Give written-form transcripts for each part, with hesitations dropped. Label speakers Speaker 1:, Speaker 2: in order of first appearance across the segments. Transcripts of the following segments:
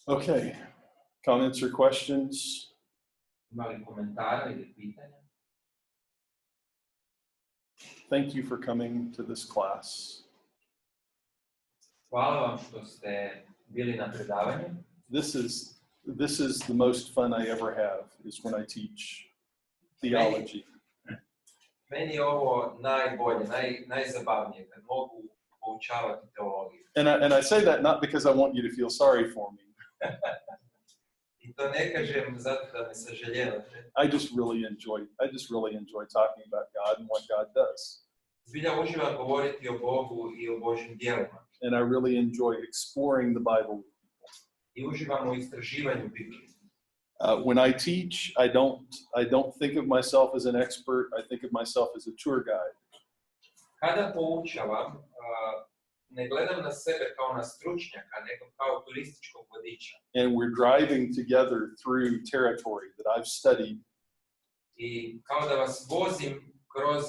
Speaker 1: Okay, comments or questions?
Speaker 2: Ima li komentara ili pitanja?
Speaker 1: Thank you for coming to this class.
Speaker 2: Hvala vam što ste bili na predavanju.
Speaker 1: This is the most fun I ever have, is when I teach theology.
Speaker 2: Meni je ovo najbolje, najzabavnije, kad mogu poučavati teologiju.
Speaker 1: And I say that not because I want you to feel sorry for me.
Speaker 2: I to ne kažem zato da me sažaljevate.
Speaker 1: I just really enjoy talking about God and what God does.
Speaker 2: Zbilja uživam govoriti o Bogu I o Božjim djelima.
Speaker 1: And I really enjoy exploring the Bible with people.
Speaker 2: I uživam u istraživanju Biblije.
Speaker 1: When I teach, I don't think of myself as an expert. I think of myself as a tour guide.
Speaker 2: Kada poučavam, ne gledam na sebe kao na stručnjaka, nego kao turističkog vodiča.
Speaker 1: And we're driving together through territory that I've studied.
Speaker 2: I kao da vas vozim kroz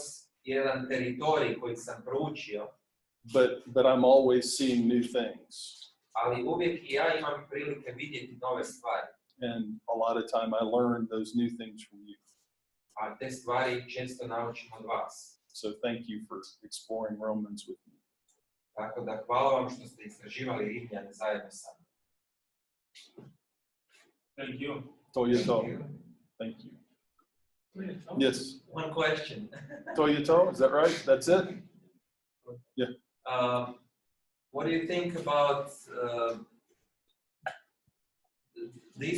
Speaker 2: jedan teritorij koji sam proučio.
Speaker 1: But I'm always seeing new things.
Speaker 2: Ali uvijek I ja imam prilike vidjeti nove stvari.
Speaker 1: And a lot of time I learn those new things from you.
Speaker 2: A te stvari često naučim od vas.
Speaker 1: So thank you for exploring Romans with me.
Speaker 2: Tako da hvala vam što ste istraživali Rimljane zajedno sa mnom.
Speaker 3: Thank you.
Speaker 1: To je to. Thank you. Yes.
Speaker 2: One question.
Speaker 1: To je to? Is that right? That's it? Yeah.
Speaker 2: What do you think about the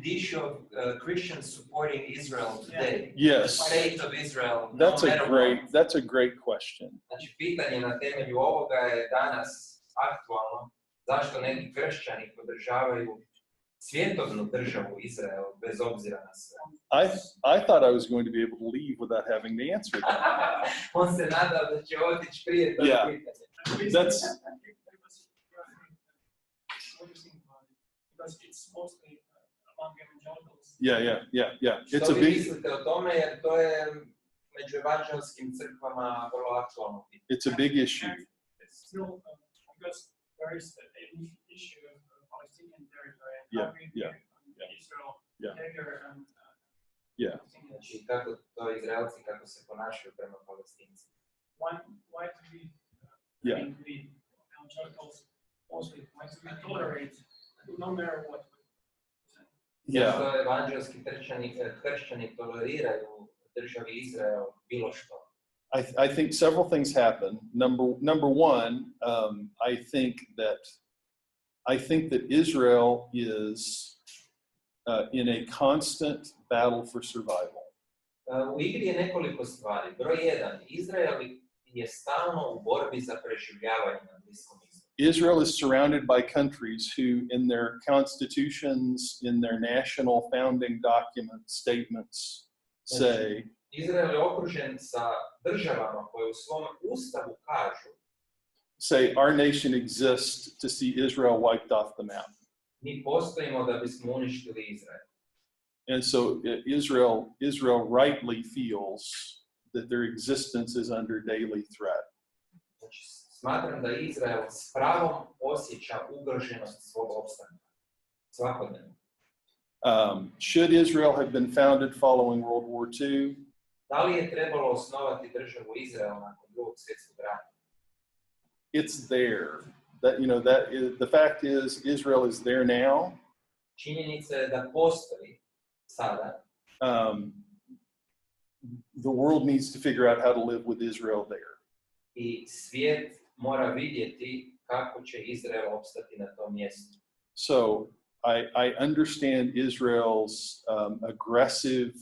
Speaker 2: issue of Christians supporting Israel today?
Speaker 1: Yes.
Speaker 2: The state of Israel.
Speaker 1: That's a great question.
Speaker 2: Znači, pitanje na temelju ovoga je danas aktualno. Zašto neki kršćani podržavaju svjetovnu državu Izrael bez obzira na sve?
Speaker 1: I thought I was going to be able to leave without having to answer that.
Speaker 2: On se nadao da će otići prije toga pitanja.
Speaker 1: That's
Speaker 3: because it's mostly among evangelicals.
Speaker 1: Yeah.
Speaker 2: Što vi mislite o tome, jer to je među evanđelskim crkvama vrlo aktualno pitanje.
Speaker 1: It's a big issue.
Speaker 3: It's still because there is an issue of Palestinian territory and Israel behavior and
Speaker 2: Znači, kako to Izraelci, kako se ponašaju prema Palestincima.
Speaker 3: Why do we, we evangelicals mostly, why do we tolerate no matter what?
Speaker 2: Zašto evanđelski kršćani toleriraju državi Izrael bilo što?
Speaker 1: I think several things happen. Number one, I think that Israel is in a constant battle for survival.
Speaker 2: U igri je nekoliko stvari. Broj jedan, Izrael je stalno u borbi za preživljavanje na Bliskom istoku.
Speaker 1: Israel is surrounded by countries who, in their constitutions, in their national founding documents, statements, say,
Speaker 2: Izrael je okružen sa državama koje u svom ustavu kažu,
Speaker 1: say, our nation exists to see Israel wiped off the map.
Speaker 2: Mi postojimo da bismo uništili Izrael.
Speaker 1: And so Israel rightly feels that their existence is under daily threat.
Speaker 2: Znači, smatram da Izrael s pravom osjeća ugroženost svog opstanka. Svakodnevno.
Speaker 1: Should Israel have been founded following World War II?
Speaker 2: Da li je trebalo osnovati državu Izrael nakon Drugog svjetskog rata?
Speaker 1: It's there. The fact is, Israel is there now.
Speaker 2: Činjenica je da postoji sada.
Speaker 1: The world needs to figure out how to live with Israel there.
Speaker 2: I svijet mora vidjeti kako će Izrael opstati na tom mjestu.
Speaker 1: So I understand Israel's aggressive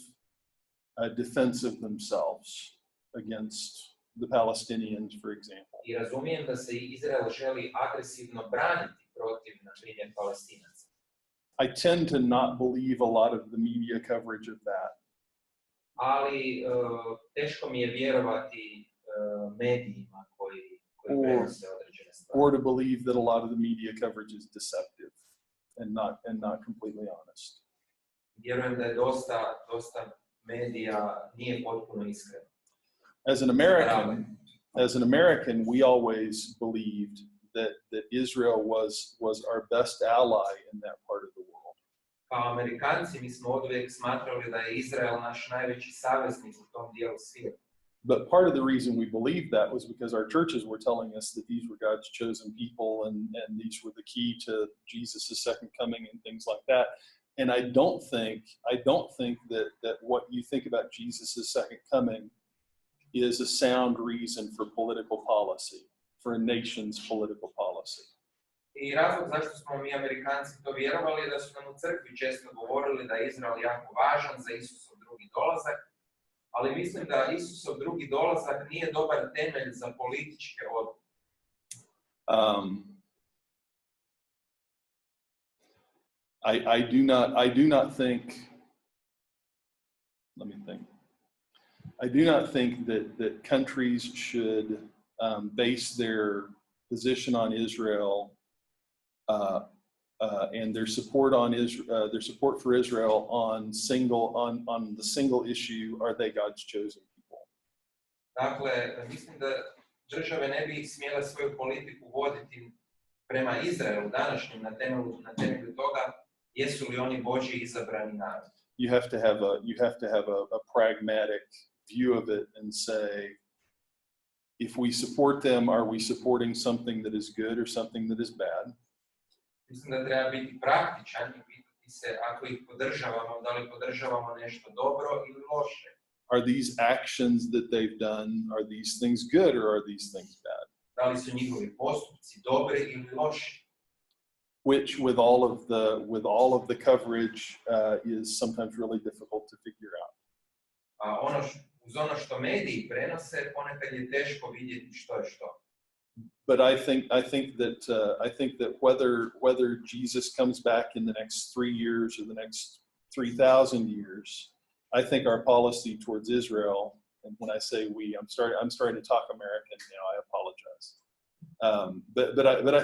Speaker 1: defense of themselves against the Palestinians, for example.
Speaker 2: I razumijem da se Izrael želi agresivno braniti protiv, na primjer, Palestinaca.
Speaker 1: I tend to not believe a lot of the media coverage of that.
Speaker 2: Ali teško mi je vjerovati medijima koji prenose određene stvari.
Speaker 1: Or to believe that a lot of the media coverage is deceptive and not completely honest.
Speaker 2: Vjerujem da je dosta medija nije potpuno iskreno.
Speaker 1: As an American, we always believed that Israel was our best ally in that part of the world.
Speaker 2: Kao Amerikanci mi smo oduvijek smatrali da je Izrael naš najveći saveznik u tom dijelu svijeta.
Speaker 1: But part of the reason we believed that was because our churches were telling us that these were God's chosen people and these were the key to Jesus' second coming and things like that. And I don't think that what you think about Jesus' second coming is a sound reason for political policy, for a nation's political policy.
Speaker 2: I razlog zašto smo mi Amerikanci to vjerovali je da su nam u crkvi često govorili da je Izrael jako važan za Isusov drugi dolazak, ali mislim da Isusov drugi dolazak nije dobar temelj za političke odluke.
Speaker 1: I do not think. Let me think. I do not think that countries should base their position on Israel and their support on their support for Israel on the single issue: are they God's chosen people?
Speaker 2: Dakle, mislim da države ne bi smjele svoju politiku voditi prema Izraelu današnjem na temelju toga jesu li oni Božji izabrani narod.
Speaker 1: You have to have a pragmatic view of it and say, if we support them, are we supporting something that is good or something that is bad?
Speaker 2: Mislim da treba biti praktičan i pitati se ako ih podržavamo, da li podržavamo nešto dobro ili loše.
Speaker 1: Are these actions that they've done, are these things good or are these things bad?
Speaker 2: Da li su njihovi postupci dobri ili loši?
Speaker 1: Which, with all of the coverage, is sometimes really difficult to figure out.
Speaker 2: Uz ono što mediji prenose, ponekad je teško vidjeti što je što.
Speaker 1: But I think that whether Jesus comes back in the next 3 years or the next 3,000 years, I think our policy towards Israel, and when I say we, I'm starting to talk American now. I apologize. But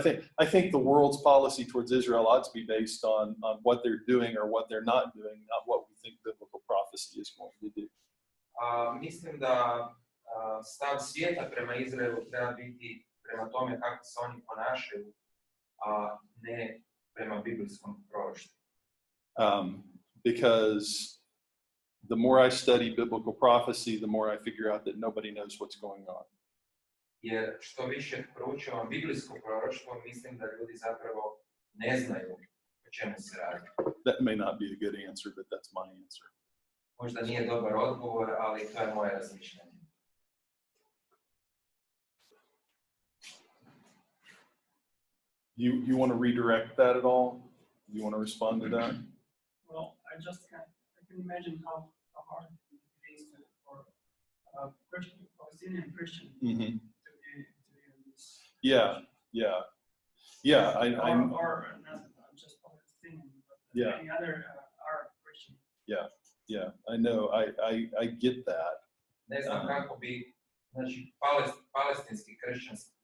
Speaker 1: I think the world's policy towards Israel ought to be based on what they're doing or what they're not doing, not what we think biblical prophecy is going to do.
Speaker 2: Mislim da stav svijeta prema Izraelu treba biti prema tome kako se oni ponašaju, a ne prema biblijskom proroštvu.
Speaker 1: Because the more I study biblical prophecy, the more I figure out that nobody knows what's going on.
Speaker 2: Jer što više proučavam biblijsko proroštvo, mislim da ljudi zapravo ne znaju o čemu se radi.
Speaker 1: That may not be a good answer, but that's my answer.
Speaker 2: Možda nije dobar odgovor, ali to je moje razmišljanje.
Speaker 1: You want to redirect that at all? You want to respond to that?
Speaker 3: Well, I can imagine how hard it is for a Palestinian Christian
Speaker 1: Mm-hmm.
Speaker 3: to be in this.
Speaker 1: Yeah.
Speaker 3: Or not just Palestinian, but any other Arab Christian.
Speaker 1: Yeah. I know. I get that.
Speaker 2: Ne znam kako bi, znači, palestinski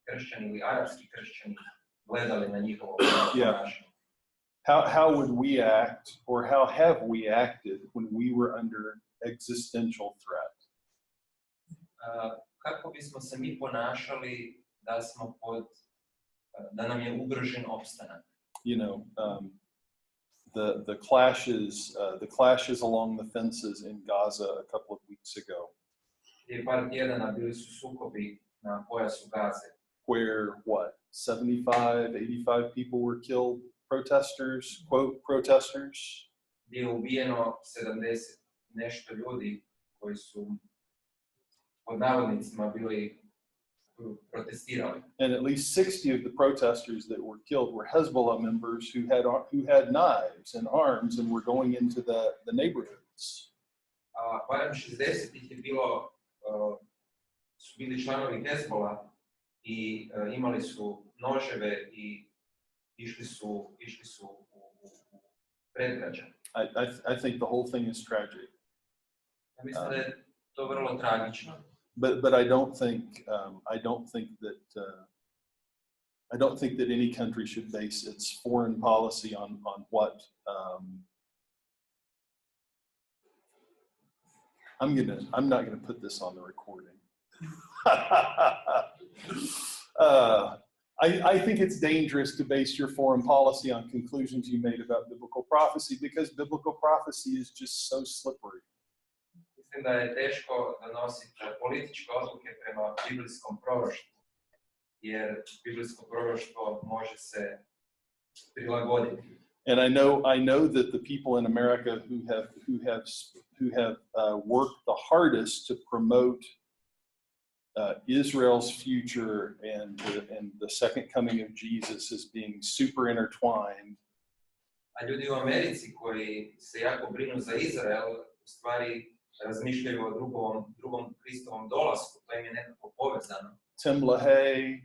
Speaker 2: kršćani ili arapski kršćani gledali na njihovo ponašanje.
Speaker 1: How would we act, or how have we acted when we were under existential threat?
Speaker 2: Kako bismo se mi ponašali da nam je ugrožen opstanak?
Speaker 1: You know, the clashes along the fences in Gaza a couple of weeks ago.
Speaker 2: Prije par tjedana bili su sukobi na pojasu Gaze.
Speaker 1: Where 85 people were killed, protesters, quote, protesters.
Speaker 2: Bilo ubijeno 70 nešto ljudi koji su pod navodnicima bili protestirali.
Speaker 1: And at least 60 of the protesters that were killed were Hezbollah members who had knives and arms and were going into the neighborhoods.
Speaker 2: Barem 60 ih je bilo, su bili članovi Hezbollah i imali su noževe i išli su u predgrađa.
Speaker 1: I think the whole thing is tragic.
Speaker 2: Ja mislim da je to vrlo tragično.
Speaker 1: But I don't think that any country should base its foreign policy on what I'm not gonna put this on the recording. I think it's dangerous to base your foreign policy on conclusions you made about biblical prophecy because biblical prophecy is just so slippery.
Speaker 2: Mislim da je teško donositi političke odluke prema biblijskom proroštvu, jer biblijsko proroštvo može se prilagoditi.
Speaker 1: And I know that the people in America who have worked the hardest to promote Israel's future and the second coming of Jesus as being super intertwined.
Speaker 2: A ljudi u Americi koji se jako brinu za Izrael, u stvari razmišljaju o drugom Kristovom dolasku, to im je nekako povezano.
Speaker 1: Tim LaHaye,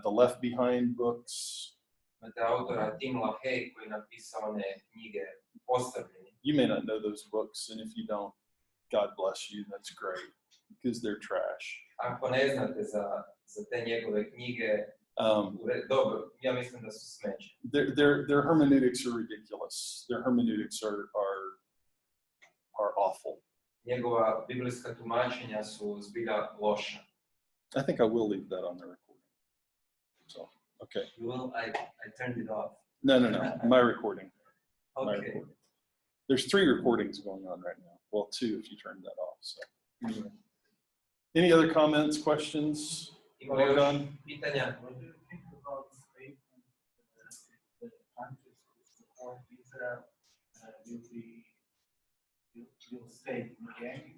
Speaker 1: the Left Behind books.
Speaker 2: Imate autora Tim LaHaye koji je napisao one knjige Postavljeni.
Speaker 1: You may not know those books, and if you don't, God bless you, that's great, because they're trash.
Speaker 2: Ako ne znate za te njegove knjige, dobro, ja mislim da su smeće.
Speaker 1: Their hermeneutics are ridiculous. Their hermeneutics are awful.
Speaker 2: Njegova biblijska tumačenja su zbilja loša.
Speaker 1: I think I will leave that on the recording. So, okay.
Speaker 2: You will? I turned it off.
Speaker 1: No, my recording.
Speaker 2: Okay.
Speaker 1: My recording. There's 3 recordings going on right now. Well, 2 if you turned that off. So, anyway. Any other comments, questions?
Speaker 2: Ima još pitanja?
Speaker 3: What do you think about the statement that countries who support Israel will stay in the game,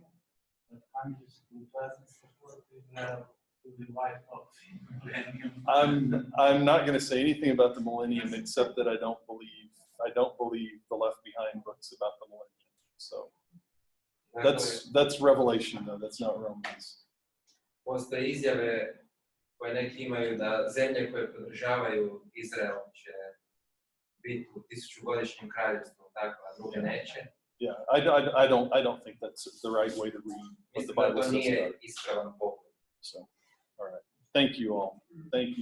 Speaker 3: but countries who doesn't support Israel will be wiped off in the millennium?
Speaker 1: I'm not going to say anything about the millennium except that I don't believe the Left Behind books about the millennium. So that's Revelation though. That's not Romans.
Speaker 2: Postoje izjave koje neki imaju da zemlje koje podržavaju Izrael će biti u 1000-godišnjem kraljevstvu, tako, a druge neće.
Speaker 1: Yeah, I don't think that's the right way to read what the Bible says about it.
Speaker 2: Ispravan pogled.
Speaker 1: So, all right. Thank you all. Thank you.